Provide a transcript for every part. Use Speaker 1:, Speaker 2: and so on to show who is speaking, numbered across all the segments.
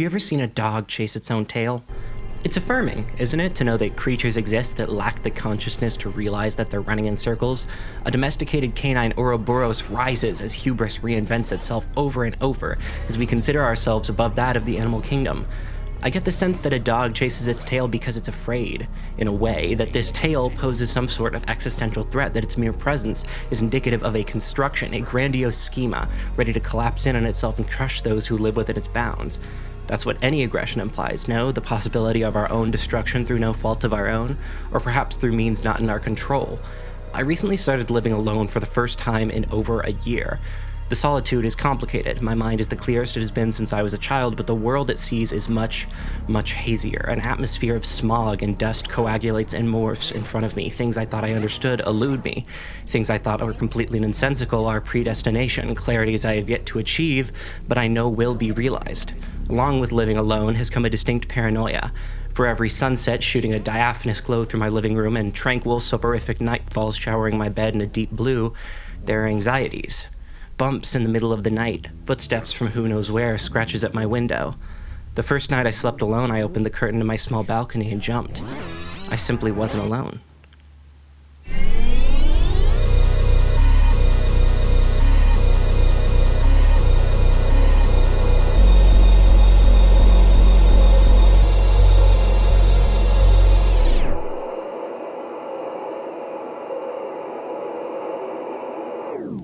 Speaker 1: you ever seen a dog chase its own tail? It's affirming, isn't it, to know that creatures exist that lack the consciousness to realize that they're running in circles? A domesticated canine Ouroboros rises as hubris reinvents itself over and over as we consider ourselves above that of the animal kingdom. I get the sense that a dog chases its tail because it's afraid, in a way, that this tail poses some sort of existential threat, that its mere presence is indicative of a construction, a grandiose schema, ready to collapse in on itself and crush those who live within its bounds. That's what any aggression implies, no? The possibility of our own destruction through no fault of our own, or perhaps through means not in our control. I recently started living alone for the first time in over a year. The solitude is complicated. My mind is the clearest it has been since I was a child, but the world it sees is much, much hazier. An atmosphere of smog and dust coagulates and morphs in front of me. Things I thought I understood elude me. Things I thought were completely nonsensical are predestination, clarities I have yet to achieve, but I know will be realized. Along with living alone has come a distinct paranoia. For every sunset shooting a diaphanous glow through my living room and tranquil, soporific nightfalls showering my bed in a deep blue, there are anxieties. Bumps in the middle of the night, footsteps from who knows where, scratches at my window. The first night I slept alone, I opened the curtain to my small balcony and jumped. I simply wasn't alone.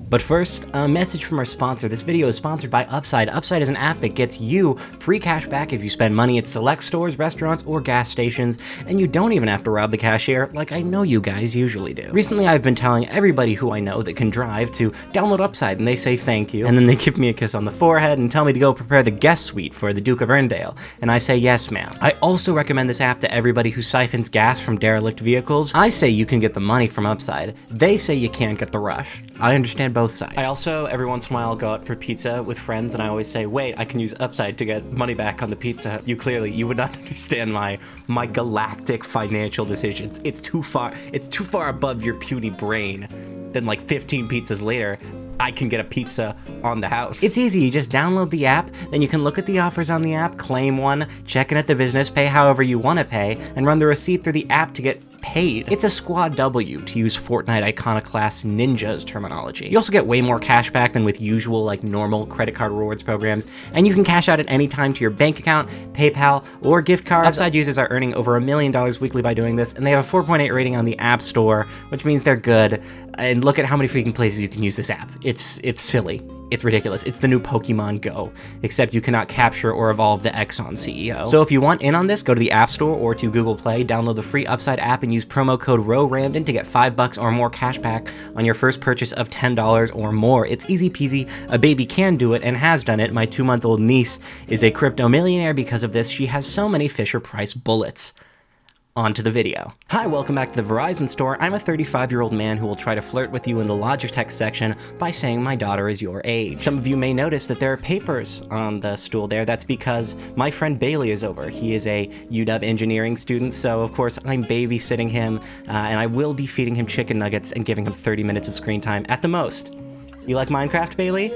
Speaker 1: But first, a message from our sponsor. This video is sponsored by Upside. Upside is an app that gets you free cash back if you spend money at select stores, restaurants, or gas stations, and you don't even have to rob the cashier like I know you guys usually do. Recently, I've been telling everybody who I know that can drive to download Upside, and they say thank you, and then they give me a kiss on the forehead and tell me to go prepare the guest suite for the Duke of Erndale, and I say yes, ma'am. I also recommend this app to everybody who siphons gas from derelict vehicles. I say you can get the money from Upside. They say you can't get the rush. I understand both sides. I also, every once in a while, go out for pizza with friends, and I always say, wait, I can use Upside to get money back on the pizza. You would not understand my galactic financial decisions. It's too far above your puny brain. Then like 15 pizzas later, I can get a pizza on the house. It's easy, you just download the app, then you can look at the offers on the app, claim one, check in at the business, pay however you want to pay, and run the receipt through the app to get paid. It's a squad W, to use Fortnite iconoclast ninjas terminology. You also get way more cash back than with usual like normal credit card rewards programs, and you can cash out at any time to your bank account, PayPal, or gift card. Upside users are earning over $1 million weekly by doing this, and they have a 4.8 rating on the App Store, which means they're good. And look at how many freaking places you can use this app. It's silly. It's ridiculous. It's the new Pokemon Go, except you cannot capture or evolve the Exxon CEO. So if you want in on this, go to the App Store or to Google Play, download the free Upside app and use promo code ROWRAMDON to get $5 or more cash back on your first purchase of $10 or more. It's easy peasy. A baby can do it and has done it. My 2-month-old niece is a crypto millionaire because of this. She has so many Fisher-Price bullets. On to the video. Hi, welcome back to the Verizon store. I'm a 35-year-old man who will try to flirt with you in the Logitech section by saying my daughter is your age. Some of you may notice that there are papers on the stool there. That's because my friend Bailey is over. He is a UW engineering student, so of course I'm babysitting him, and I will be feeding him chicken nuggets and giving him 30 minutes of screen time at the most. You like Minecraft, Bailey?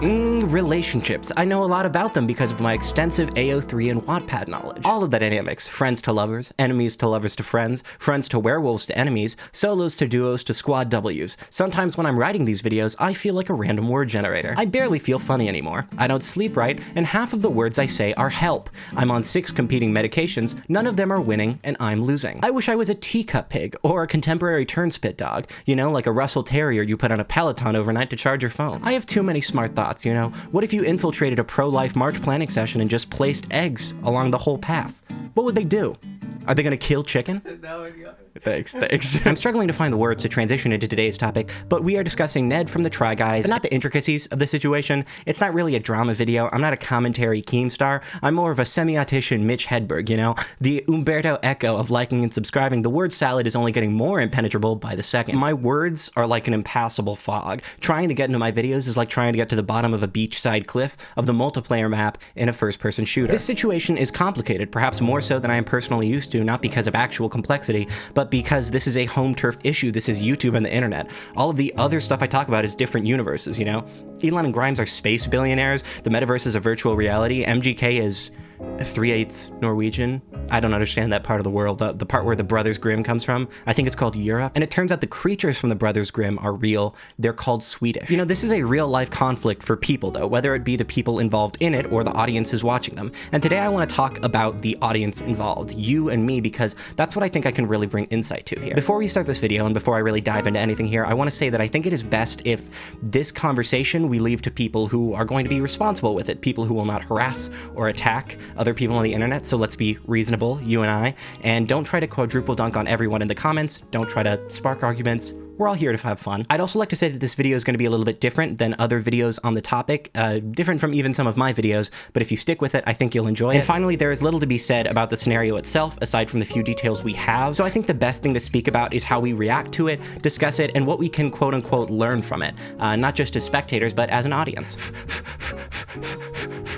Speaker 1: Relationships. I know a lot about them because of my extensive AO3 and Wattpad knowledge. All of the dynamics, friends to lovers, enemies to lovers to friends to werewolves to enemies, solos to duos to squad Ws. Sometimes when I'm writing these videos, I feel like a random word generator. I barely feel funny anymore. I don't sleep right, and half of the words I say are help. I'm on 6 competing medications, none of them are winning, and I'm losing. I wish I was a teacup pig, or a contemporary turnspit dog, you know, like a Russell Terrier you put on a Peloton overnight to charge your phone. I have too many smart thoughts, you know? What if you infiltrated a pro-life March planning session and just placed eggs along the whole path? What would they do? Are they gonna kill chicken? No idea. Thanks. I'm struggling to find the words to transition into today's topic, but we are discussing Ned from the Try Guys, but not the intricacies of the situation. It's not really a drama video. I'm not a commentary Keemstar. I'm more of a semi-autician Mitch Hedberg, you know? The Umberto Eco of liking and subscribing. The word salad is only getting more impenetrable by the second. My words are like an impassable fog. Trying to get into my videos is like trying to get to the bottom of a beachside cliff of the multiplayer map in a first-person shooter. This situation is complicated, perhaps more so than I am personally used to, to, not because of actual complexity, but because this is a home turf issue. This is YouTube and the internet. All of the other stuff I talk about is different universes, you know? Elon and Grimes are space billionaires. The metaverse is a virtual reality. MGK is 3/8 Norwegian. I don't understand that part of the world. The part where the Brothers Grimm comes from, I think it's called Europe. And it turns out the creatures from the Brothers Grimm are real. They're called Swedish. You know, this is a real life conflict for people though, whether it be the people involved in it or the audiences watching them. And today I want to talk about the audience involved, you and me, because that's what I think I can really bring insight to here. Before we start this video and before I really dive into anything here, I want to say that I think it is best if this conversation we leave to people who are going to be responsible with it, people who will not harass or attack other people on the internet. So let's be reasonable, you and I, and don't try to quadruple dunk on everyone in the comments. Don't try to spark arguments. We're all here to have fun. I'd also like to say that this video is going to be a little bit different than other videos on the topic, different from even some of my videos, but if you stick with it, I think you'll enjoy it. And finally, there is little to be said about the scenario itself, aside from the few details we have, so I think the best thing to speak about is how we react to it, discuss it, and what we can quote-unquote learn from it, not just as spectators, but as an audience.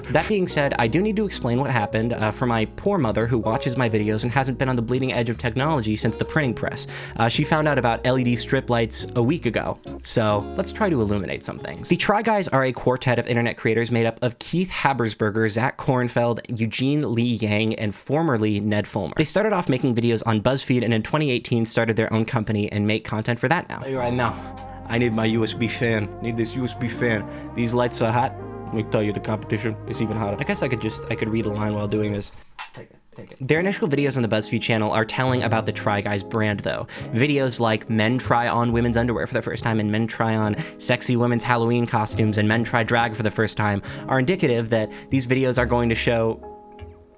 Speaker 1: That being said, I do need to explain what happened for my poor mother who watches my videos and hasn't been on the bleeding edge of technology since the printing press. She found out about LED strip lights a week ago, so let's try to illuminate some things. The Try Guys are a quartet of internet creators made up of Keith Habersberger, Zach Kornfeld, Eugene Lee Yang, and formerly Ned Fulmer. They started off making videos on BuzzFeed and in 2018 started their own company and make content for that now. Hey, right now, I need my USB fan. Need this USB fan. These lights are hot. Let me tell you, the competition is even hotter. I guess I could read a line while doing this. Take it. Their initial videos on the BuzzFeed channel are telling about the Try Guys brand though. Videos like men try on women's underwear for the first time and men try on sexy women's Halloween costumes and men try drag for the first time are indicative that these videos are going to show...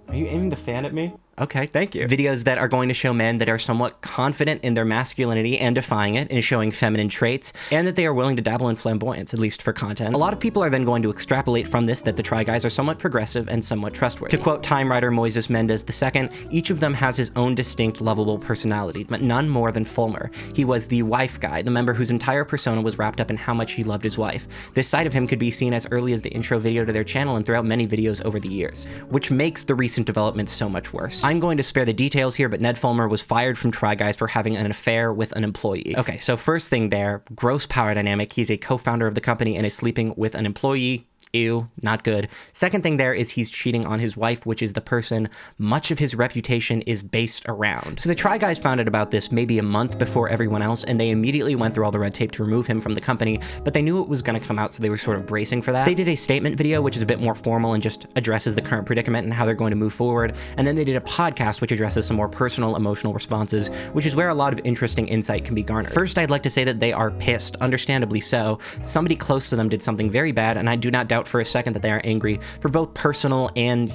Speaker 1: Are you aiming the fan at me? Okay, thank you. Videos that are going to show men that are somewhat confident in their masculinity and defying it and showing feminine traits, and that they are willing to dabble in flamboyance, at least for content. A lot of people are then going to extrapolate from this that the Try Guys are somewhat progressive and somewhat trustworthy. To quote Time writer Moises Mendez II, each of them has his own distinct, lovable personality, but none more than Fulmer. He was the wife guy, the member whose entire persona was wrapped up in how much he loved his wife. This side of him could be seen as early as the intro video to their channel and throughout many videos over the years, which makes the recent developments so much worse. I'm going to spare the details here, but Ned Fulmer was fired from Try Guys for having an affair with an employee. Okay, so first thing there, gross power dynamic. He's a co-founder of the company and is sleeping with an employee. Ew, not good. Second thing there is he's cheating on his wife, which is the person much of his reputation is based around. So the Try Guys found out about this maybe a month before everyone else, and they immediately went through all the red tape to remove him from the company, but they knew it was going to come out, so they were sort of bracing for that. They did a statement video, which is a bit more formal and just addresses the current predicament and how they're going to move forward, and then they did a podcast which addresses some more personal, emotional responses, which is where a lot of interesting insight can be garnered. First, I'd like to say that they are pissed, understandably so. Somebody close to them did something very bad, and I do not doubt for a second that they are angry for both personal and,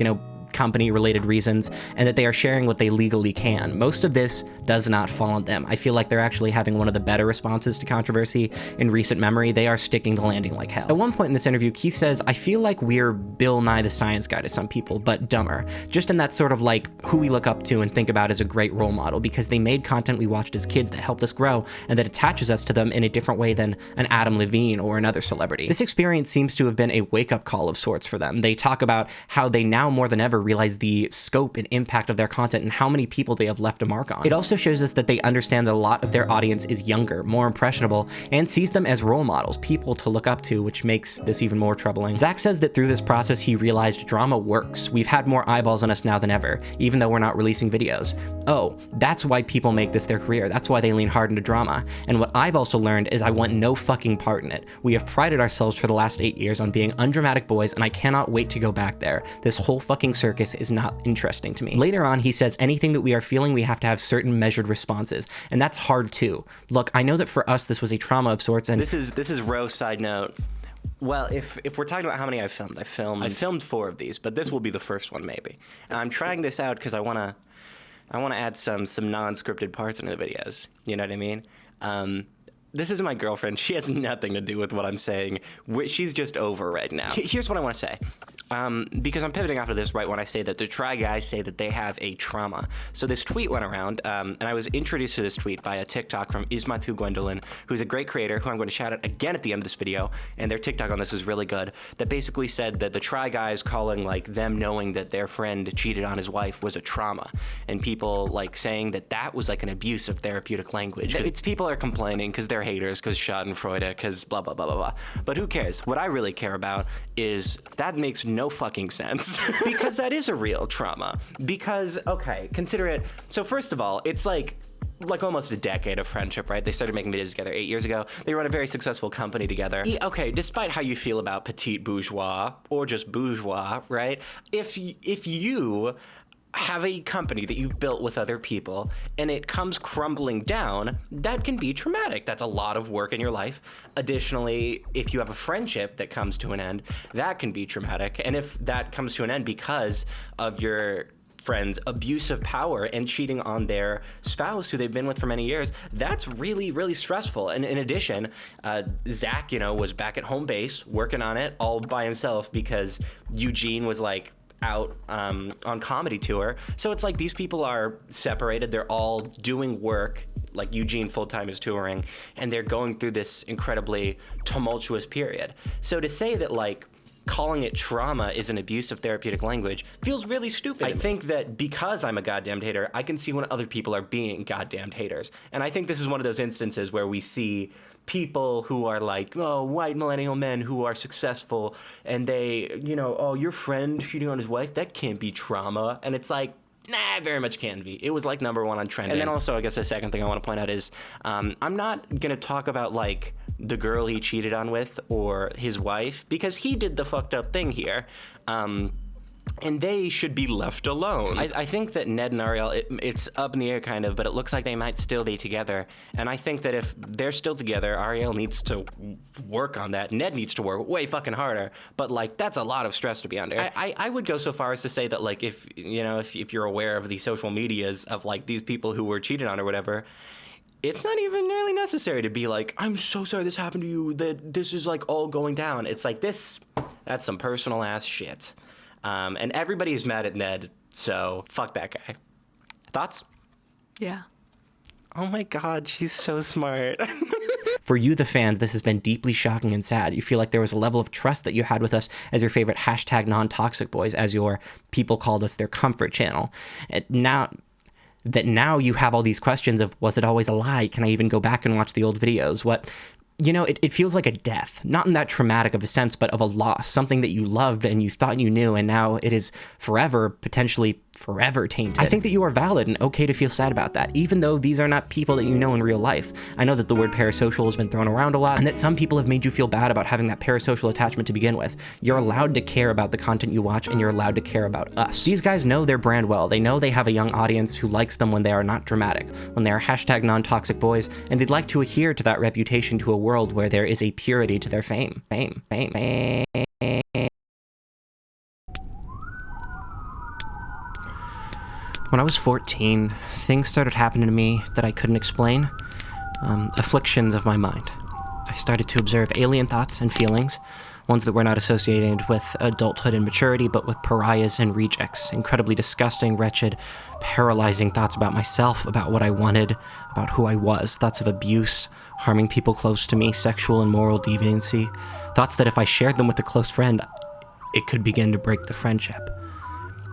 Speaker 1: company-related reasons, and that they are sharing what they legally can. Most of this does not fall on them. I feel like they're actually having one of the better responses to controversy in recent memory. They are sticking the landing like hell. At one point in this interview, Keith says, "I feel like we're Bill Nye the Science Guy to some people, but dumber." Just in that sort of like who we look up to and think about as a great role model, because they made content we watched as kids that helped us grow and that attaches us to them in a different way than an Adam Levine or another celebrity. This experience seems to have been a wake-up call of sorts for them. They talk about how they now more than ever realize the scope and impact of their content and how many people they have left a mark on. It also shows us that they understand that a lot of their audience is younger, more impressionable, and sees them as role models, people to look up to, which makes this even more troubling. Zach says that through this process he realized drama works. We've had more eyeballs on us now than ever, even though we're not releasing videos. Oh, that's why people make this their career. That's why they lean hard into drama. And what I've also learned is I want no fucking part in it. We have prided ourselves for the last 8 years on being undramatic boys, and I cannot wait to go back there. This whole fucking circus is not interesting to me. Later on, he says anything that we are feeling, we have to have certain measured responses, and that's hard too. Look, I know that for us, this was a trauma of sorts, and this is Rose side note. Well, if we're talking about how many I filmed 4 of these, but this will be the first one maybe. And I'm trying this out because I want to add some non-scripted parts into the videos. You know what I mean? this isn't my girlfriend. She has nothing to do with what I'm saying. She's just over right now. Here's what I want to say. Because I'm pivoting off of this right when I say that the Try Guys say that they have a trauma. So this tweet went around, and I was introduced to this tweet by a TikTok from Ismatu Gwendolyn, who's a great creator, who I'm going to shout out again at the end of this video, and their TikTok on this is really good, that basically said that the Try Guys calling, like, them knowing that their friend cheated on his wife was a trauma, and people, like, saying that that was, like, an abuse of therapeutic language. It's people are complaining because they're haters, because Schadenfreude, because blah, blah, blah, blah, blah. But who cares? What I really care about is that makes no fucking sense because that is a real trauma. Because, okay, consider it. So first of all, it's like almost a decade of friendship, right? They started making videos together 8 years ago. They run a very successful company together. Okay, despite how you feel about petite bourgeois or just bourgeois, right? If you have a company that you've built with other people and it comes crumbling down, that can be traumatic. That's a lot of work in your life. Additionally, if you have a friendship that comes to an end, that can be traumatic. And if that comes to an end because of your friend's abuse of power and cheating on their spouse who they've been with for many years, that's really, really stressful. And in addition, Zach, was back at home base working on it all by himself because Eugene was like out on comedy tour. So it's like these people are separated. They're all doing work. Like Eugene full-time is touring, and they're going through this incredibly tumultuous period. So to say that, like, calling it trauma is an abuse of therapeutic language feels really stupid. I think that because I'm a goddamned hater, I can see when other people are being goddamned haters. And I think this is one of those instances where we see people who are like, oh, white millennial men who are successful, and they, oh, your friend cheating on his wife, that can't be trauma. And it's like, nah, very much can be. It was like #1 on trending. And then also, I guess the second thing I want to point out is I'm not going to talk about like the girl he cheated on with or his wife, because he did the fucked up thing here. And they should be left alone. I think that Ned and Ariel, it's up in the air kind of, but it looks like they might still be together. And I think that if they're still together, Ariel needs to work on that. Ned needs to work way fucking harder. But like, that's a lot of stress to be under. I would go so far as to say that like, if you're aware of the social medias of like these people who were cheated on or whatever, it's not even really necessary to be like, I'm so sorry this happened to you, that this is like all going down. It's like that's some personal ass shit. And everybody is mad at Ned, so fuck that guy. Thoughts?
Speaker 2: Yeah.
Speaker 1: Oh my God, she's so smart. For you, the fans, this has been deeply shocking and sad. You feel like there was a level of trust that you had with us as your favorite hashtag non-toxic boys, as your people called us their comfort channel. And now you have all these questions of, was it always a lie? Can I even go back and watch the old videos? It feels like a death, not in that traumatic of a sense, but of a loss, something that you loved and you thought you knew, and now it is forever, potentially forever tainted. I think that you are valid and okay to feel sad about that, even though these are not people that you know in real life. I know that the word parasocial has been thrown around a lot, and that some people have made you feel bad about having that parasocial attachment to begin with. You're allowed to care about the content you watch, and you're allowed to care about us. These guys know their brand well. They know they have a young audience who likes them when they are not dramatic, when they are hashtag non-toxic boys, and they'd like to adhere to that reputation to a world where there is a purity to their fame. When I was 14, things started happening to me that I couldn't explain. Afflictions of my mind. I started to observe alien thoughts and feelings, ones that were not associated with adulthood and maturity, but with pariahs and rejects. Incredibly disgusting, wretched, paralyzing thoughts about myself, about what I wanted, about who I was. Thoughts of abuse, harming people close to me, sexual and moral deviancy. Thoughts that if I shared them with a close friend, it could begin to break the friendship.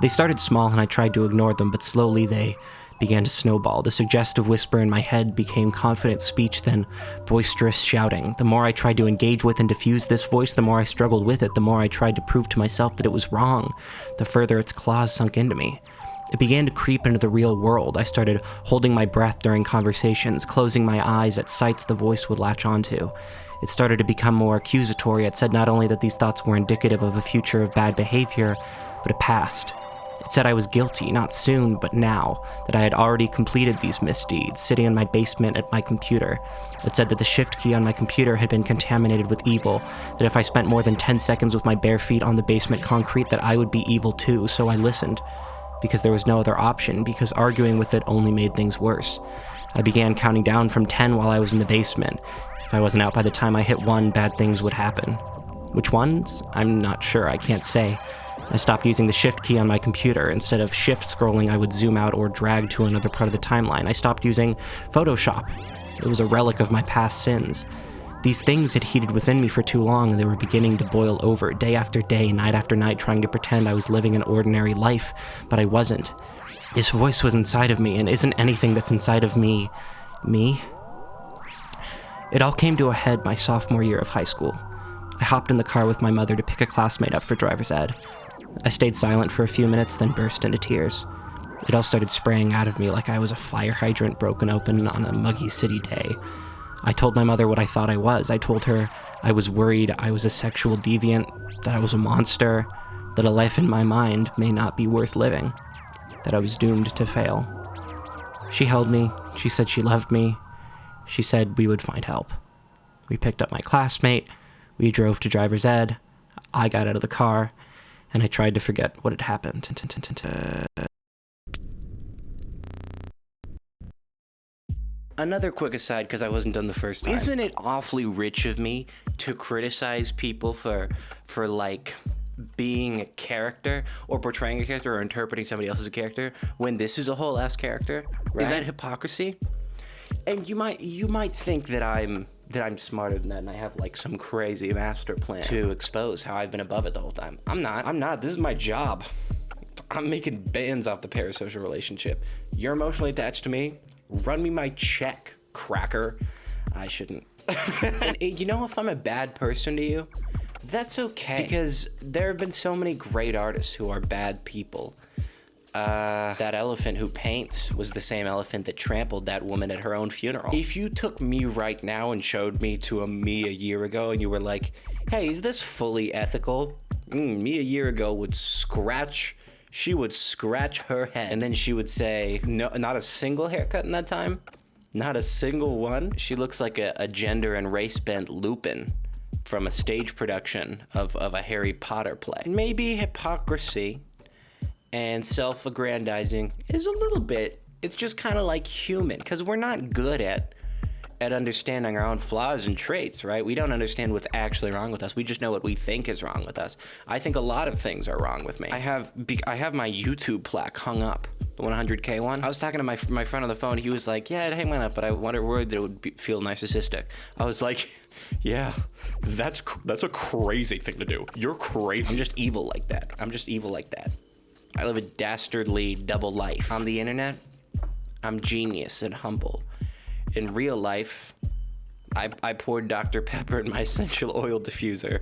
Speaker 1: They started small and I tried to ignore them, but slowly they began to snowball. The suggestive whisper in my head became confident speech, then boisterous shouting. The more I tried to engage with and diffuse this voice, the more I struggled with it, the more I tried to prove to myself that it was wrong, the further its claws sunk into me. It began to creep into the real world. I started holding my breath during conversations, closing my eyes at sights the voice would latch onto. It started to become more accusatory. It said not only that these thoughts were indicative of a future of bad behavior, but a past. It said I was guilty, not soon, but now, that I had already completed these misdeeds, sitting in my basement at my computer. It said that the shift key on my computer had been contaminated with evil, that if I spent more than 10 seconds with my bare feet on the basement concrete, that I would be evil too, so I listened. Because there was no other option, because arguing with it only made things worse. I began counting down from 10 while I was in the basement. If I wasn't out by the time I hit 1, bad things would happen. Which ones? I'm not sure, I can't say. I stopped using the shift key on my computer. Instead of shift scrolling, I would zoom out or drag to another part of the timeline. I stopped using Photoshop. It was a relic of my past sins. These things had heated within me for too long, and they were beginning to boil over, day after day, night after night, trying to pretend I was living an ordinary life, but I wasn't. This voice was inside of me, and isn't anything that's inside of me, me? It all came to a head my sophomore year of high school. I hopped in the car with my mother to pick a classmate up for driver's ed. I stayed silent for a few minutes, then burst into tears. It all started spraying out of me like I was a fire hydrant broken open on a muggy city day. I told my mother what I thought I was. I told her I was worried I was a sexual deviant, that I was a monster, that a life in my mind may not be worth living, that I was doomed to fail. She held me. She said she loved me. She said we would find help. We picked up my classmate. We drove to driver's ed. I got out of the car, and I tried to forget what had happened. Another quick aside, because I wasn't done the first time. Isn't it awfully rich of me to criticize people for like, being a character, or portraying a character, or interpreting somebody else as a character, when this is a whole ass character? Right? Is that hypocrisy? And you might think that I'm smarter than that, and I have like some crazy master plan to expose how I've been above it the whole time. I'm not. This is my job. I'm making bands off the parasocial relationship. You're emotionally attached to me. Run me my check, cracker. I shouldn't. And, you know, if I'm a bad person to you, that's okay. Because there have been so many great artists who are bad people. That elephant who paints was the same elephant that trampled that woman at her own funeral. If you took me right now and showed me to me a year ago and you were like, hey, is this fully ethical? Me a year ago would scratch her head, and then she would say, no, not a single haircut in that time? Not a single one? She looks like a gender and race bent Lupin from a stage production of a Harry Potter play. Maybe hypocrisy and self-aggrandizing is a little bit, it's just kind of like human, because we're not good at understanding our own flaws and traits, right? We don't understand what's actually wrong with us. We just know what we think is wrong with us. I think a lot of things are wrong with me. I have my YouTube plaque hung up, the 100K one. I was talking to my friend on the phone. He was like, yeah, it hang up, but I worried that it would feel narcissistic. I was like, yeah, that's a crazy thing to do. You're crazy. I'm just evil like that. I live a dastardly double life. On the internet, I'm genius and humble. In real life, I poured Dr. Pepper in my essential oil diffuser,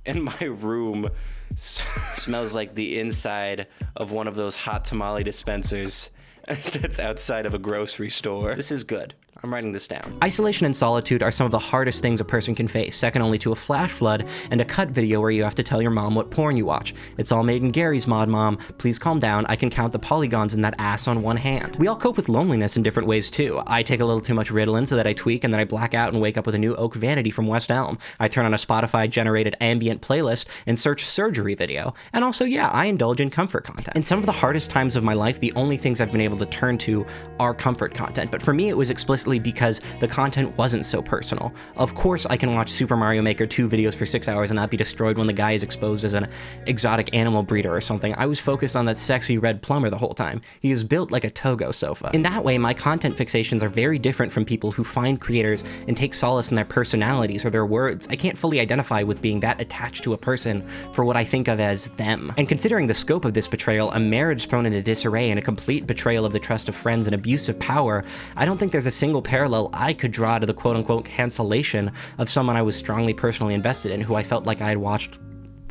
Speaker 1: and my room smells like the inside of one of those hot tamale dispensers that's outside of a grocery store. This is good. I'm writing this down. Isolation and solitude are some of the hardest things a person can face, second only to a flash flood and a cut video where you have to tell your mom what porn you watch. It's all made in Gary's mod, Mom. Please calm down. I can count the polygons in that ass on one hand. We all cope with loneliness in different ways too. I take a little too much Ritalin so that I tweak, and then I black out and wake up with a new oak vanity from West Elm. I turn on a Spotify-generated ambient playlist and search surgery video. And also, yeah, I indulge in comfort content. In some of the hardest times of my life, the only things I've been able to turn to are comfort content. But for me, it was explicitly because the content wasn't so personal. Of course, I can watch Super Mario Maker 2 videos for 6 hours and not be destroyed when the guy is exposed as an exotic animal breeder or something. I was focused on that sexy red plumber the whole time. He is built like a Togo sofa. In that way, my content fixations are very different from people who find creators and take solace in their personalities or their words. I can't fully identify with being that attached to a person for what I think of as them. And considering the scope of this betrayal, a marriage thrown into disarray and a complete betrayal of the trust of friends and abuse of power, I don't think there's a single parallel I could draw to the quote-unquote cancellation of someone I was strongly personally invested in, who I felt like I had watched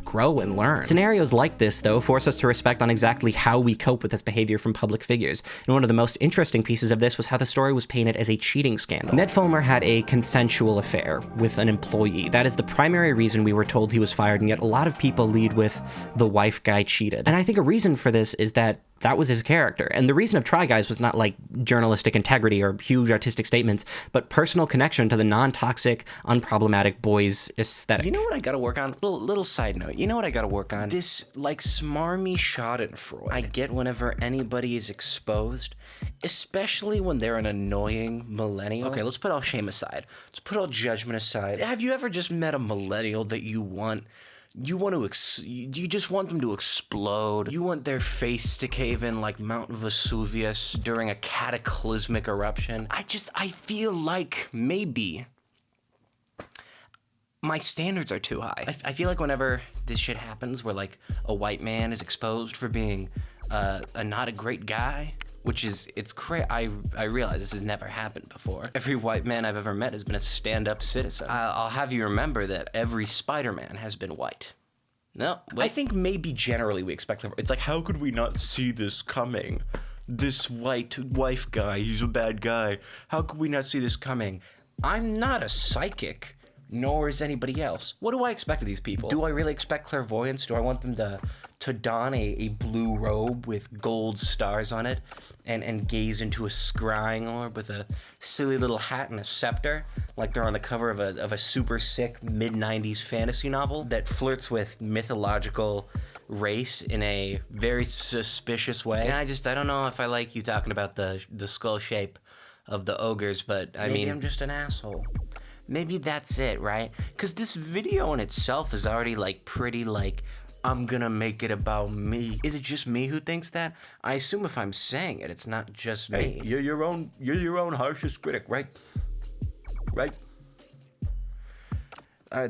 Speaker 1: grow and learn. Scenarios like this, though, force us to reflect on exactly how we cope with this behavior from public figures. And one of the most interesting pieces of this was how the story was painted as a cheating scandal. Ned Fulmer had a consensual affair with an employee. That is the primary reason we were told he was fired, and yet a lot of people lead with the wife guy cheated. And I think a reason for this is that that was his character. And the reason of Try Guys was not like journalistic integrity or huge artistic statements, but personal connection to the non-toxic, unproblematic boys aesthetic.
Speaker 2: You know what I gotta work on? Little side note. You know what I gotta work on? This, like, smarmy schadenfreude I get whenever anybody is exposed, especially when they're an annoying millennial. Okay, let's put all shame aside. Let's put all judgment aside. Have you ever just met a millennial that you just want them to explode? You want their face to cave in like Mount Vesuvius during a cataclysmic eruption? I feel like maybe my standards are too high. I feel like whenever this shit happens, where like a white man is exposed for being not a great guy, which is, it's crazy. I realize this has never happened before. Every white man I've ever met has been a stand-up citizen. I'll have you remember that every Spider-Man has been white. No, I think maybe generally we expect, it's like, how could we not see this coming? This white wife guy, he's a bad guy. How could we not see this coming? I'm not a psychic, nor is anybody else. What do I expect of these people? Do I really expect clairvoyance? Do I want them to don a blue robe with gold stars on it and gaze into a scrying orb with a silly little hat and a scepter, like they're on the cover of a super sick mid-90s fantasy novel that flirts with mythological race in a very suspicious way? And I don't know if I like you talking about the skull shape of the ogres, but maybe I'm just an asshole. Maybe that's it, right? Because this video in itself is already like pretty like, I'm gonna make it about me. Is it just me who thinks that? I assume if I'm saying it, it's not just me. Hey, you're your own harshest critic, right? Right?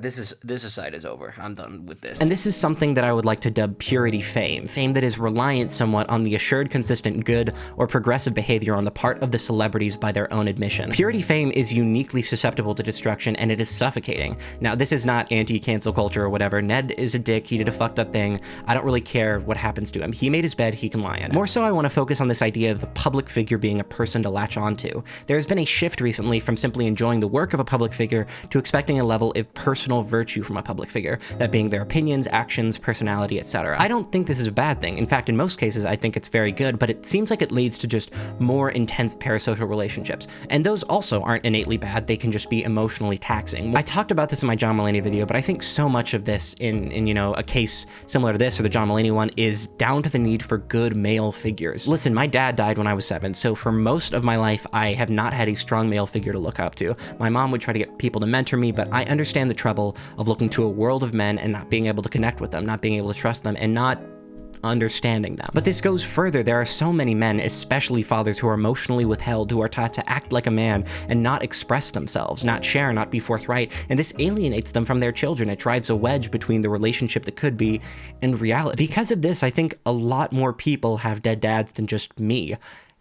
Speaker 2: This aside is over. I'm done with this.
Speaker 1: And this is something that I would like to dub purity fame that is reliant somewhat on the assured consistent good or progressive behavior on the part of the celebrities by their own admission. Purity fame is uniquely susceptible to destruction, and it is suffocating. Now, this is not anti-cancel culture or whatever. Ned is a dick, he did a fucked up thing. I don't really care what happens to him. He made his bed, he can lie in it. More so, I want to focus on this idea of a public figure being a person to latch onto. There has been a shift recently from simply enjoying the work of a public figure to expecting a level of personal virtue from a public figure, that being their opinions, actions, personality, etc. I don't think this is a bad thing. In fact, in most cases, I think it's very good, but it seems like it leads to just more intense parasocial relationships. And those also aren't innately bad, they can just be emotionally taxing. I talked about this in my John Mulaney video, but I think so much of this in you know, a case similar to this or the John Mulaney one is down to the need for good male figures. Listen, my dad died when I was 7, so for most of my life, I have not had a strong male figure to look up to. My mom would try to get people to mentor me, but I understand the trouble of looking to a world of men and not being able to connect with them, not being able to trust them, and not understanding them. But this goes further. There are so many men, especially fathers, who are emotionally withheld, who are taught to act like a man and not express themselves, not share, not be forthright, and this alienates them from their children. It drives a wedge between the relationship that could be and reality. Because of this, I think a lot more people have dead dads than just me.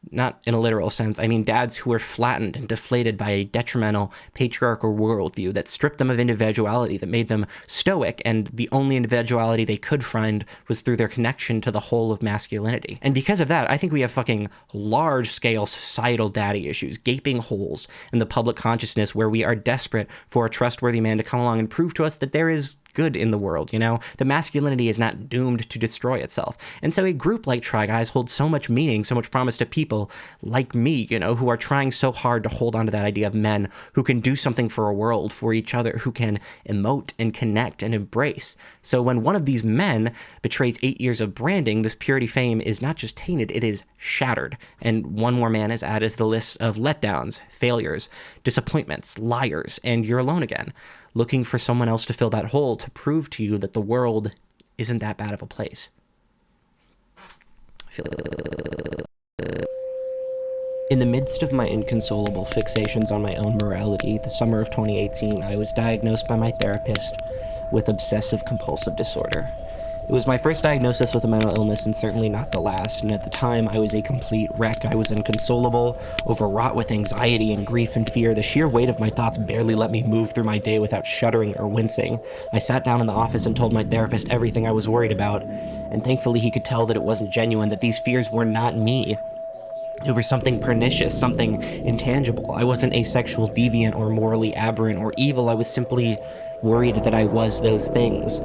Speaker 1: Not in a literal sense, I mean dads who were flattened and deflated by a detrimental patriarchal worldview that stripped them of individuality, that made them stoic, and the only individuality they could find was through their connection to the whole of masculinity. And because of that, I think we have fucking large-scale societal daddy issues, gaping holes in the public consciousness where we are desperate for a trustworthy man to come along and prove to us that there is good in the world, you know? The masculinity is not doomed to destroy itself. And so a group like Try Guys holds so much meaning, so much promise to people like me, you know, who are trying so hard to hold on to that idea of men who can do something for a world, for each other, who can emote and connect and embrace. So when one of these men betrays 8 years of branding, this purity fame is not just tainted, it is shattered. And one more man is added to the list of letdowns, failures, disappointments, liars, and you're alone again, looking for someone else to fill that hole, to prove to you that the world isn't that bad of a place. In the midst of my inconsolable fixations on my own morality, the summer of 2018, I was diagnosed by my therapist with obsessive-compulsive disorder. It was my first diagnosis with a mental illness and certainly not the last, and at the time I was a complete wreck. I was inconsolable, overwrought with anxiety and grief and fear. The sheer weight of my thoughts barely let me move through my day without shuddering or wincing. I sat down in the office and told my therapist everything I was worried about, and thankfully he could tell that it wasn't genuine, that these fears were not me. They were something pernicious, something intangible. I wasn't a sexual deviant or morally aberrant or evil. I was simply worried that I was those things.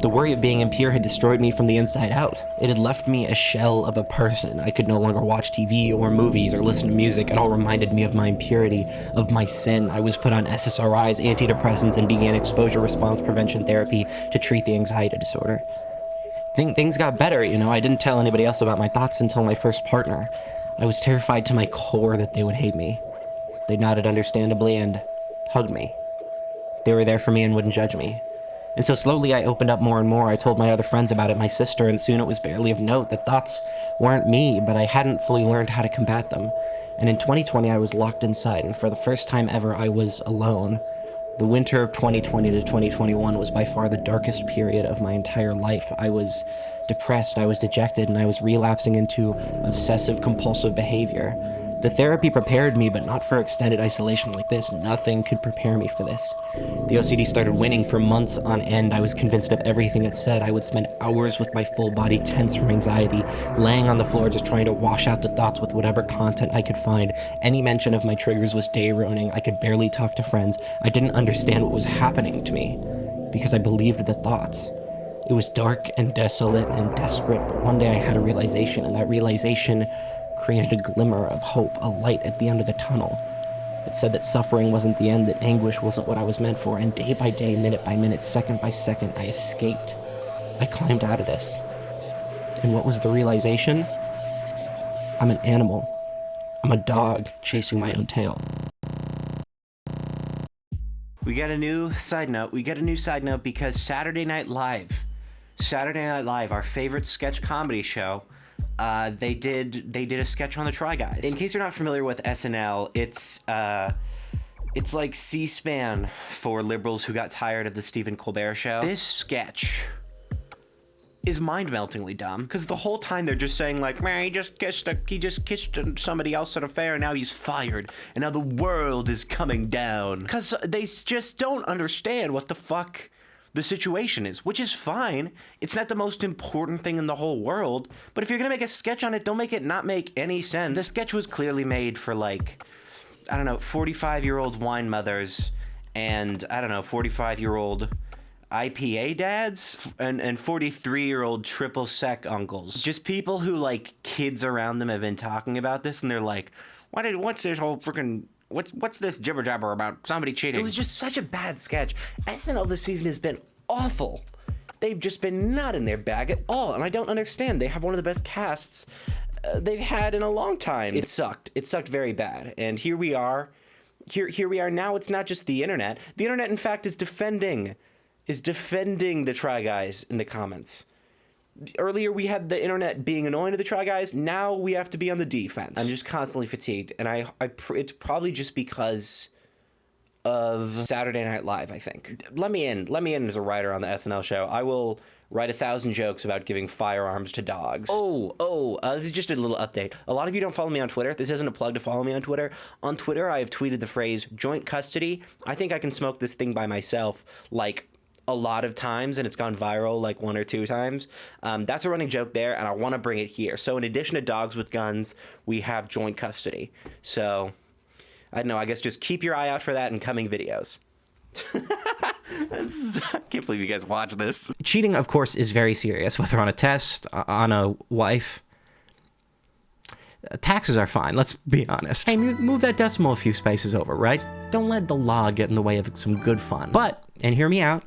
Speaker 1: The worry of being impure had destroyed me from the inside out. It had left me a shell of a person. I could no longer watch TV or movies or listen to music. It all reminded me of my impurity, of my sin. I was put on SSRIs, antidepressants, and began exposure response prevention therapy to treat the anxiety disorder. Things got better, you know. I didn't tell anybody else about my thoughts until my first partner. I was terrified to my core that they would hate me. They nodded understandably and hugged me. They were there for me and wouldn't judge me. And so slowly I opened up more and more. I told my other friends about it, my sister, and soon it was barely of note that thoughts weren't me, but I hadn't fully learned how to combat them. And in 2020, I was locked inside, and for the first time ever, I was alone. The winter of 2020 to 2021 was by far the darkest period of my entire life. I was depressed, I was dejected, and I was relapsing into obsessive-compulsive behavior. The therapy prepared me, but not for extended isolation like this. Nothing could prepare me for this. The OCD started winning for months on end. I was convinced of everything it said. I would spend hours with my full body tense from anxiety, laying on the floor just trying to wash out the thoughts with whatever content I could find. Any mention of my triggers was day-ruining. I could barely talk to friends. I didn't understand what was happening to me because I believed the thoughts. It was dark and desolate and desperate, but one day I had a realization, and that realization created a glimmer of hope, a light at the end of the tunnel. It said that suffering wasn't the end, that anguish wasn't what I was meant for, and day by day, minute by minute, second by second, I escaped. I climbed out of this. And what was the realization? I'm an animal. I'm a dog chasing my own tail.
Speaker 2: We got a new side note. Because Saturday Night Live, our favorite sketch comedy show, they did a sketch on the Try Guys. In case you're not familiar with SNL, it's like C-SPAN for liberals who got tired of the Stephen Colbert Show. This sketch is mind-meltingly dumb, because the whole time they're just saying like, man, he just kissed somebody else at a fair, and now he's fired, and now the world is coming down. Because they just don't understand what the fuck the situation is, which is fine. It's not the most important thing in the whole world, but if you're gonna make a sketch on it, don't make it not make any sense. The sketch was clearly made for, like, I don't know, 45-year-old wine mothers and, I don't know, 45-year-old IPA dads and 43-year-old triple sec uncles. Just people who, like, kids around them have been talking about this, and they're like, what's this whole freaking... What's this jibber jabber about somebody cheating? It was just such a bad sketch. SNL this season has been awful. They've just been not in their bag at all, and I don't understand. They have one of the best casts they've had in a long time. It sucked. It sucked very bad. And here we are. Here we are now. It's not just the internet. The internet, in fact, is defending the Try Guys in the comments. Earlier, we had the internet being annoying to the Try Guys. Now we have to be on the defense. I'm just constantly fatigued, and it's probably just because of Saturday Night Live, I think. Let me in as a writer on the SNL show. I will write 1,000 jokes about giving firearms to dogs. This is just a little update. A lot of you don't follow me on Twitter. This isn't a plug to follow me on Twitter. On Twitter, I have tweeted the phrase joint custody. I think I can smoke this thing by myself, like, a lot of times, and it's gone viral like 1 or 2 times. That's a running joke there, and I want to bring it here. So in addition to dogs with guns, we have joint custody. So I don't know, I guess just keep your eye out for that in coming videos. I can't believe you guys watch this.
Speaker 1: Cheating, of course, is very serious, whether on a test, on a wife. Taxes are fine, let's be honest. Hey, move that decimal a few spaces over, right? Don't let the law get in the way of some good fun. But, and hear me out,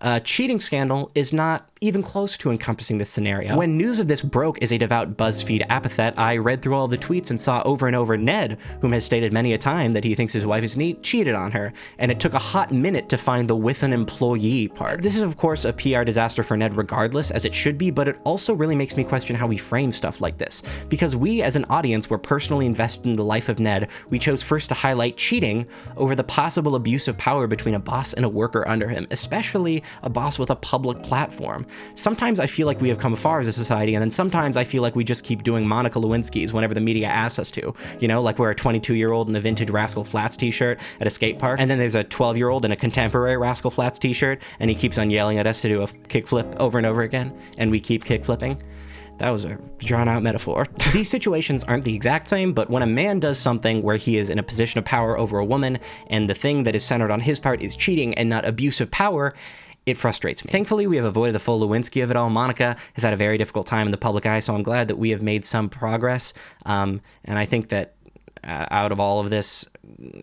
Speaker 1: a cheating scandal is not even close to encompassing this scenario. When news of this broke as a devout BuzzFeed apothet, I read through all the tweets and saw over and over Ned, whom has stated many a time that he thinks his wife is neat, cheated on her, and it took a hot minute to find the with an employee part. This is of course a PR disaster for Ned regardless, as it should be, but it also really makes me question how we frame stuff like this. Because we as an audience were personally invested in the life of Ned, we chose first to highlight cheating over the possible abuse of power between a boss and a worker under him, especially a boss with a public platform. Sometimes I feel like we have come far as a society, and then sometimes I feel like we just keep doing Monica Lewinsky's whenever the media asks us to. You know, like we're a 22-year-old in a vintage Rascal Flatts t-shirt at a skate park, and then there's a 12-year-old in a contemporary Rascal Flatts t-shirt, and he keeps on yelling at us to do a kickflip over and over again, and we keep kickflipping. That was a drawn-out metaphor. These situations aren't the exact same, but when a man does something where he is in a position of power over a woman, and the thing that is centered on his part is cheating and not abuse of power, It frustrates me. Thankfully, we have avoided the full Lewinsky of it all. Monica has had a very difficult time in the public eye, so I'm glad that we have made some progress. And I think that out of all of this,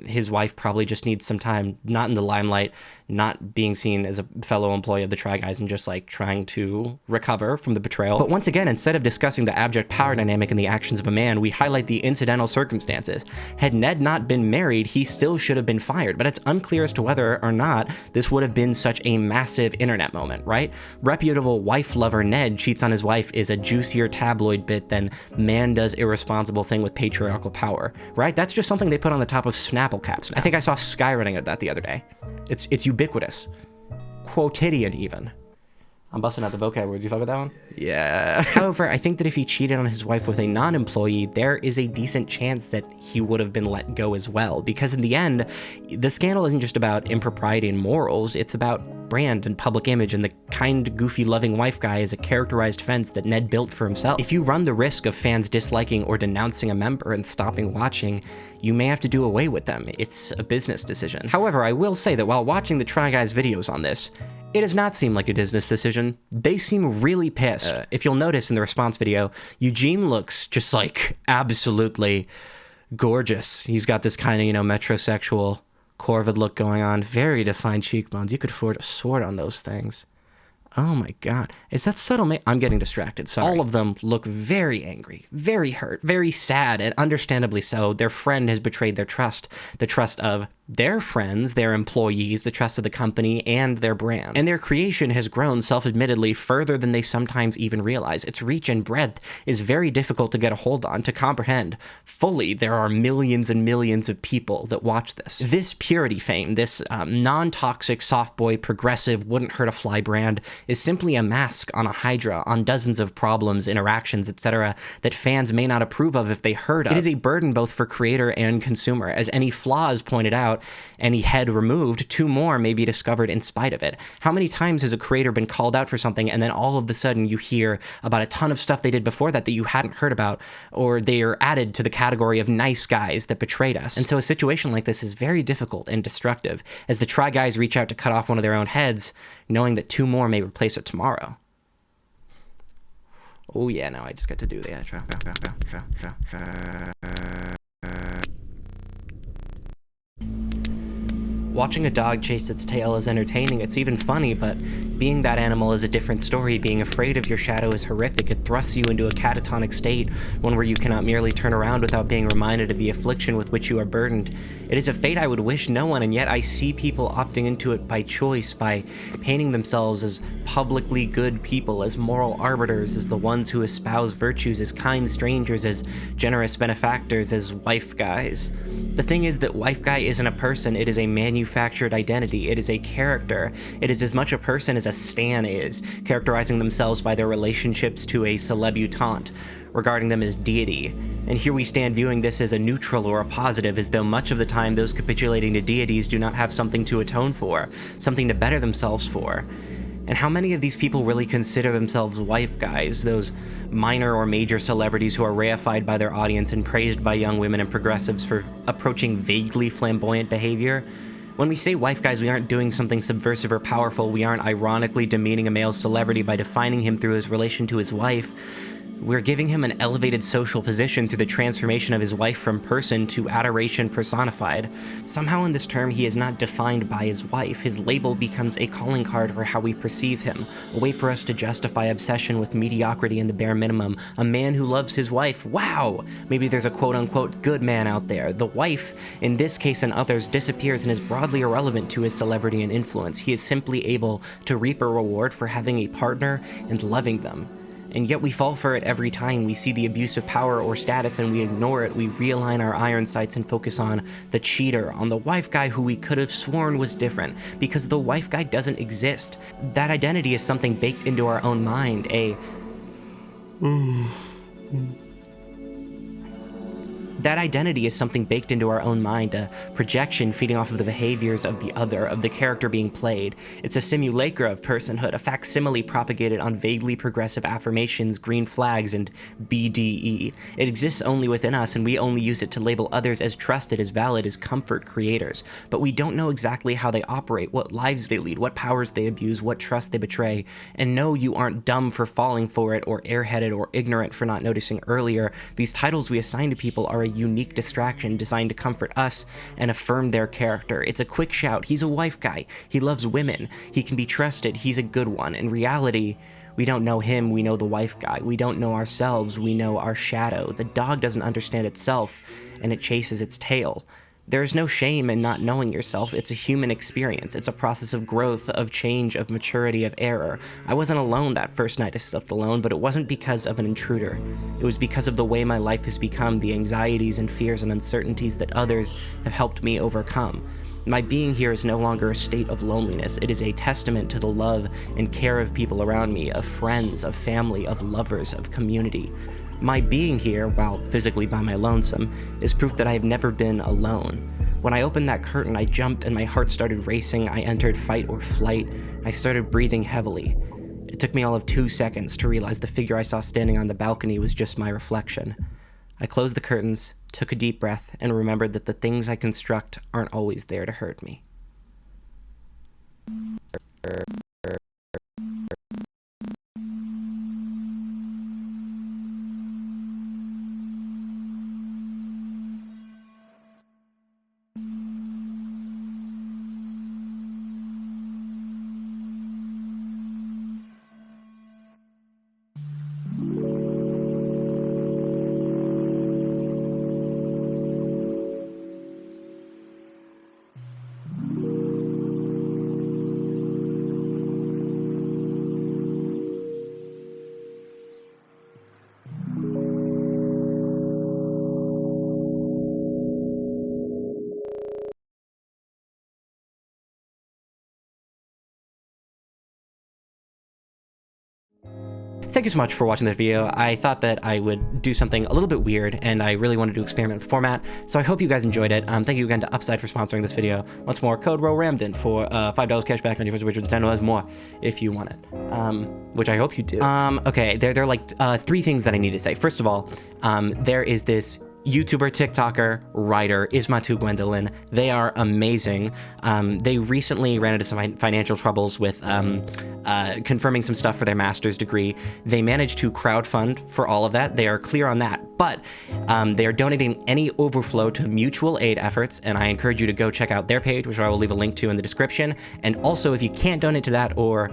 Speaker 1: his wife probably just needs some time, not in the limelight, not being seen as a fellow employee of the Try Guys and just like trying to recover from the betrayal. But once again, instead of discussing the abject power dynamic and the actions of a man, we highlight the incidental circumstances. Had Ned not been married, he still should have been fired, but it's unclear as to whether or not this would have been such a massive internet moment, right? Reputable wife lover Ned cheats on his wife is a juicier tabloid bit than man does irresponsible thing with patriarchal power, right? That's just something they put on the top of Snapple caps now. I think I saw Sky running at that the other day. It's ubiquitous. Quotidian, even. I'm busting out the vocab words. You fuck with that one? Yeah. However, I think that if he cheated on his wife with a non-employee, there is a decent chance that he would have been let go as well. Because in the end, the scandal isn't just about impropriety and morals, it's about brand and public image, and the kind, goofy, loving wife guy is a characterized fence that Ned built for himself. If you run the risk of fans disliking or denouncing a member and stopping watching, you may have to do away with them. It's a business decision. However, I will say that while watching the Try Guys videos on this, it does not seem like a business decision. They seem really pissed. If you'll notice in the response video, Eugene looks just like absolutely gorgeous. He's got this kind of, metrosexual corvid look going on. Very defined cheekbones. You could forge a sword on those things. Oh my God. Is that subtle? I'm getting distracted. Sorry. All of them look very angry, very hurt, very sad, and understandably so. Their friend has betrayed their trust, the trust of their friends, their employees, the trust of the company, and their brand. And their creation has grown, self-admittedly, further than they sometimes even realize. Its reach and breadth is very difficult to get a hold on, to comprehend fully. There are millions and millions of people that watch this. This purity fame, this non-toxic, soft boy, progressive, wouldn't hurt a fly brand, is simply a mask on a hydra, on dozens of problems, interactions, etc., that fans may not approve of if they heard of. It is a burden both for creator and consumer. As any flaws pointed out, any head removed, two more may be discovered in spite of it. How many times has a creator been called out for something and then all of a sudden you hear about a ton of stuff they did before that you hadn't heard about, or they are added to the category of nice guys that betrayed us? And so a situation like this is very difficult and destructive, as the Try Guys reach out to cut off one of their own heads, knowing that two more may replace it tomorrow. Oh yeah, now I just get to do the outro. Watching a dog chase its tail is entertaining, it's even funny, but being that animal is a different story. Being afraid of your shadow is horrific. It thrusts you into a catatonic state, one where you cannot merely turn around without being reminded of the affliction with which you are burdened. It is a fate I would wish no one, and yet I see people opting into it by choice, by painting themselves as publicly good people, as moral arbiters, as the ones who espouse virtues, as kind strangers, as generous benefactors, as wife guys. The thing is that wife guy isn't a person, it is a manufactured identity. It is a character. It is as much a person as a stan is, characterizing themselves by their relationships to a celebutante, regarding them as deity. And here we stand viewing this as a neutral or a positive, as though much of the time those capitulating to deities do not have something to atone for, something to better themselves for. And how many of these people really consider themselves wife guys, those minor or major celebrities who are reified by their audience and praised by young women and progressives for approaching vaguely flamboyant behavior? When we say wife guys, we aren't doing something subversive or powerful. We aren't ironically demeaning a male celebrity by defining him through his relation to his wife. We're giving him an elevated social position through the transformation of his wife from person to adoration personified. Somehow in this term, he is not defined by his wife. His label becomes a calling card for how we perceive him, a way for us to justify obsession with mediocrity and the bare minimum. A man who loves his wife. Wow! Maybe there's a quote-unquote good man out there. The wife, in this case and others, disappears and is broadly irrelevant to his celebrity and influence. He is simply able to reap a reward for having a partner and loving them. And yet we fall for it every time. We see the abuse of power or status and we ignore it. We realign our iron sights and focus on the cheater, on the wife guy who we could have sworn was different, because the wife guy doesn't exist. That identity is something baked into our own mind, That identity is something baked into our own mind, a projection feeding off of the behaviors of the other, of the character being played. It's a simulacra of personhood, a facsimile propagated on vaguely progressive affirmations, green flags, and BDE. It exists only within us, and we only use it to label others as trusted, as valid, as comfort creators. But we don't know exactly how they operate, what lives they lead, what powers they abuse, what trust they betray. And no, you aren't dumb for falling for it, or airheaded, or ignorant for not noticing earlier. These titles we assign to people are a unique distraction designed to comfort us and affirm their character. It's a quick shout. He's a wife guy. He loves women. He can be trusted. He's a good one. In reality, we don't know him, we know the wife guy. We don't know ourselves, we know our shadow. The dog doesn't understand itself, and it chases its tail. There is no shame in not knowing yourself. It's a human experience. It's a process of growth, of change, of maturity, of error. I wasn't alone that first night I slept alone, but it wasn't because of an intruder. It was because of the way my life has become, the anxieties and fears and uncertainties that others have helped me overcome. My being here is no longer a state of loneliness. It is a testament to the love and care of people around me, of friends, of family, of lovers, of community. My being here, while physically by my lonesome, is proof that I have never been alone. When I opened that curtain, I jumped and my heart started racing. I entered fight or flight. I started breathing heavily. It took me all of 2 seconds to realize the figure I saw standing on the balcony was just my reflection. I closed the curtains, took a deep breath, and remembered that the things I construct aren't always there to hurt me. Thank you so much for watching this video. I thought that I would do something a little bit weird, and I really wanted to experiment with the format, so I hope you guys enjoyed it. Thank you again to Upside for sponsoring this video. Once more, code ROWRAMDEN for $5 cash back on your first purchase of $10 more if you want it, which I hope you do. Okay, there are like 3 things that I need to say. First of all, there is this YouTuber, TikToker, writer, Ismatu Gwendolyn. They are amazing. They recently ran into some financial troubles with confirming some stuff for their master's degree. They managed to crowdfund for all of that. They are clear on that, but they are donating any overflow to mutual aid efforts, and I encourage you to go check out their page, which I will leave a link to in the description. And also, if you can't donate to that, or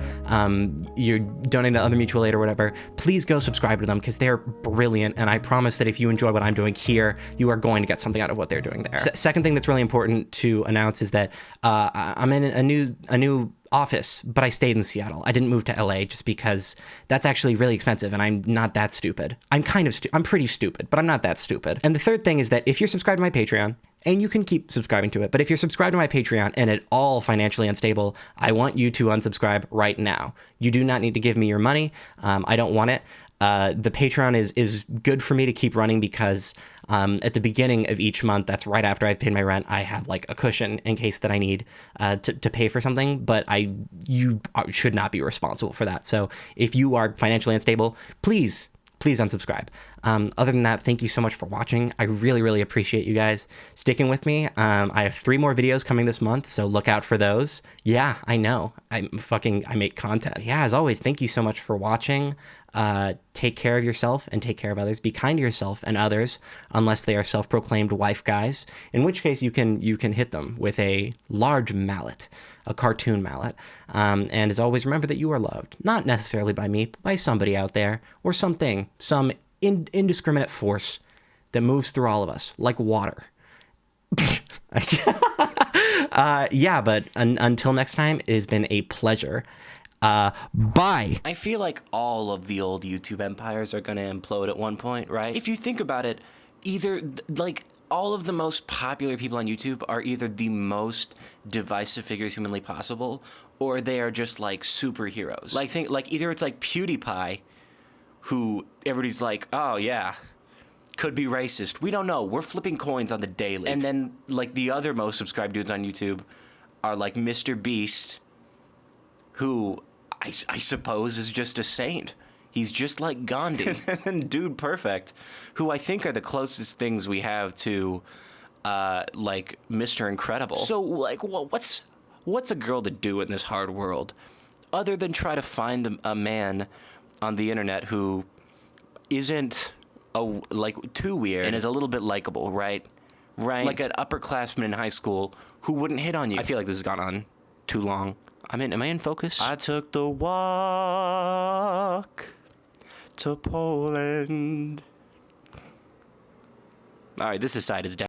Speaker 1: you're donating to other mutual aid or whatever, please go subscribe to them, because they're brilliant, and I promise that if you enjoy what I'm doing here, you are going to get something out of what they're doing there. Second thing that's really important to announce is that I'm in a new office, but I stayed in Seattle. I didn't move to LA just because that's actually really expensive, and I'm not that stupid. I'm pretty stupid, but I'm not that stupid. And the third thing is that if you're subscribed to my Patreon, and you can keep subscribing to it, but if you're subscribed to my Patreon and at all financially unstable, I want you to unsubscribe right now. You do not need to give me your money. I don't want it. The Patreon is good for me to keep running because at the beginning of each month, that's right after I've paid my rent, I have like a cushion in case that I need to pay for something, but you should not be responsible for that. So if you are financially unstable, please unsubscribe. Other than that, thank you so much for watching. I really, really appreciate you guys sticking with me. I have 3 more videos coming this month, so look out for those. Yeah, I know. I make content. Yeah, as always, thank you so much for watching. Take care of yourself and take care of others. Be kind to yourself and others, unless they are self-proclaimed wife guys, in which case you can hit them with a large mallet, a cartoon mallet. And as always, remember that you are loved, not necessarily by me, but by somebody out there, or something, some indiscriminate force that moves through all of us, like water. Yeah, but until next time, it has been a pleasure. Bye.
Speaker 2: I feel like all of the old YouTube empires are gonna implode at one point, right? If you think about it, either, like, all of the most popular people on YouTube are either the most divisive figures humanly possible, or they are just, like, superheroes. Like, either it's like PewDiePie, who everybody's like, oh, yeah, could be racist. We don't know. We're flipping coins on the daily. And then, like, the other most subscribed dudes on YouTube are, like, Mr. Beast, who I suppose is just a saint. He's just like Gandhi. And Dude Perfect, who I think are the closest things we have to, like, Mr. Incredible. So, like, what's a girl to do in this hard world other than try to find a man on the internet who isn't too weird and is a little bit likable, right? Right. Like an upperclassman in high school who wouldn't hit on you. I feel like this has gone on too long. Am I in focus? I took the walk to Poland. All right, this side is down.